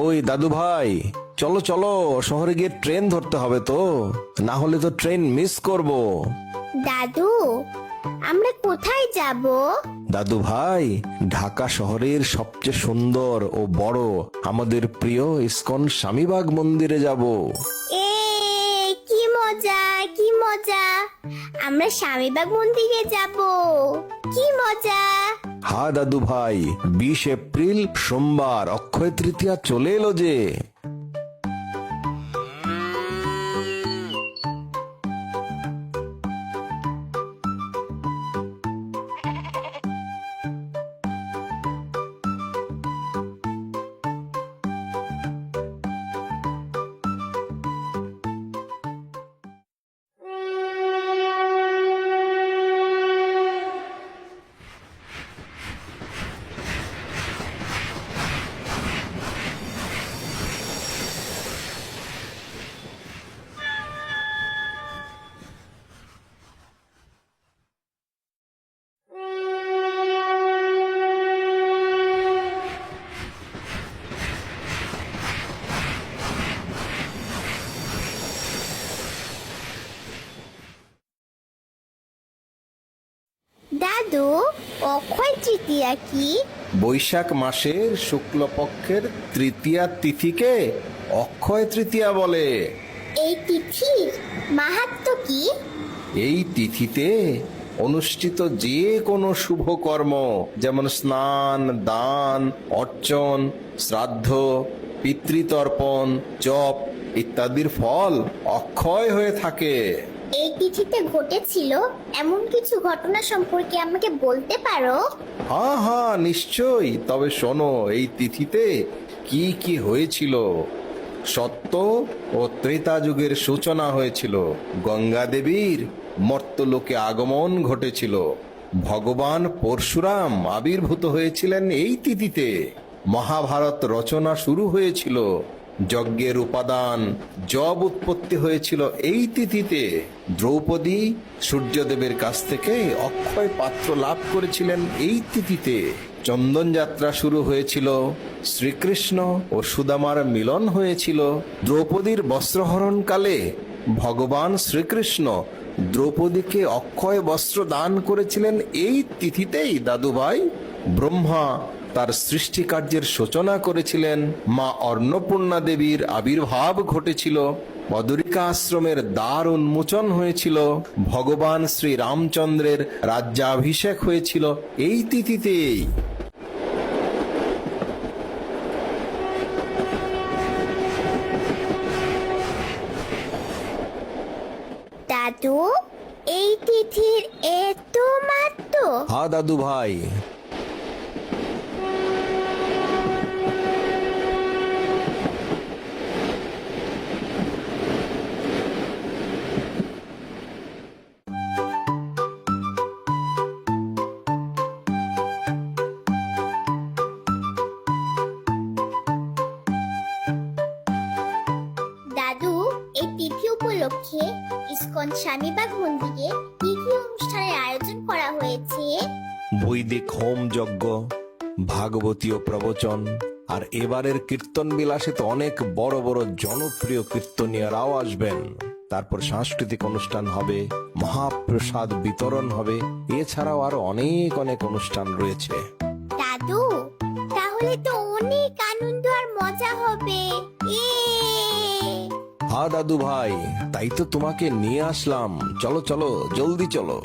ওই দাদু ভাই, চলো চলো, শহরে গিয়ে ট্রেন ধরতে হবে তো, না হলে তো ট্রেন মিস করব। দাদু, আমরা কোথায় যাব? দাদু ভাই, ঢাকা শহরের সবচেয়ে সুন্দর ও বড় আমাদের প্রিয় ইসকন স্বামীবাগ মন্দিরে যাব। এ কি মজা, কি মজা! আমরা স্বামীবাগ মন্দিরে যাব, কি মজা! হ্যাঁ দাদু ভাই, 20 এপ্রিল সোমবার অক্ষয় তৃতীয়া চলে এলো যে। দাদু, অক্ষয় তৃতীয়া কি? বৈশাখ মাসের শুক্লপক্ষের তৃতীয়া তিথিকে অক্ষয় তৃতীয়া বলে। এই তিথির মাহাত্ম্য কি? এই তিথিতে অনুষ্ঠিত যে কোনো শুভ কর্ম, যেমন স্নান, দান, অর্চন, শ্রাদ্ধ, পিতৃতর্পণ, জপ ইত্যাদির ফল অক্ষয় হয়ে থাকে। এই তিথিতে ঘটেছিল এমন কিছু ঘটনা সম্পর্কে আমাকে বলতে পারো? হ্যাঁ হ্যাঁ, নিশ্চয়ই। তবে শোনো, এই তিথিতে কি কি হয়েছিল। সত্য ও ত্রেতা যুগের সূচনা হয়েছিল। গঙ্গা দেবীর মর্তলোকে আগমন ঘটেছিল। ভগবান পরশুরাম আবির্ভূত হয়েছিলেন এই তিথিতে। মহাভারত রচনা শুরু হয়েছিল। যজ্ঞের উপাদান জব উৎপত্তি হয়েছিল এই তিথিতে। দ্রৌপদী সূর্যদেবের কাছ থেকে অক্ষয় পাত্র লাভ করেছিলেন এই তিথিতে। চন্দন যাত্রা শুরু হয়েছিল। শ্রীকৃষ্ণ ও সুদামার মিলন হয়েছিল। দ্রৌপদীর বস্ত্রহরণকালে ভগবান শ্রীকৃষ্ণ দ্রৌপদীকে অক্ষয় বস্ত্র দান করেছিলেন এই তিথিতেই দাদুভাই। ব্রহ্মা তার সৃষ্টিকার্যের সূচনা করেছিলেন। মা অন্নপূর্ণা দেবীর আবির্ভাব ঘটেছিল। বদরিকা আশ্রমের দ্বার উন্মোচন হয়েছিল। ভগবান শ্রী রামচন্দ্রের রাজ্যাভিষেক হয়েছিল এই তিথিতেই। দাদু, এই তিথির এত মাহাত্ম্য! হ্যাঁ দাদু ভাই। দাদু, এই তিথি উপলক্ষে ইসকন স্বামীবাগ মন্দিরে কি কি অনুষ্ঠানের আয়োজন করা হয়েছে? বৈদিক হোম যজ্ঞ, ভাগবতীয় প্রবচন, আর এবারের কীর্তন বিলাসে তো অনেক বড় বড় জনপ্রিয় কীর্তনীয়রাও আসবেন। তারপর সাংস্কৃতিক অনুষ্ঠান হবে, মহাপ্রসাদ বিতরণ হবে, এছাড়াও আরো অনেক অনেক অনুষ্ঠান রয়েছে। দাদু, তাহলে তো অনেক আনন্দ আর মজা হবে। হ্যাঁ দাদু ভাই, তাই তো তোমাকে নিয়ে আসলাম। চলো চলো, জলদি চলো।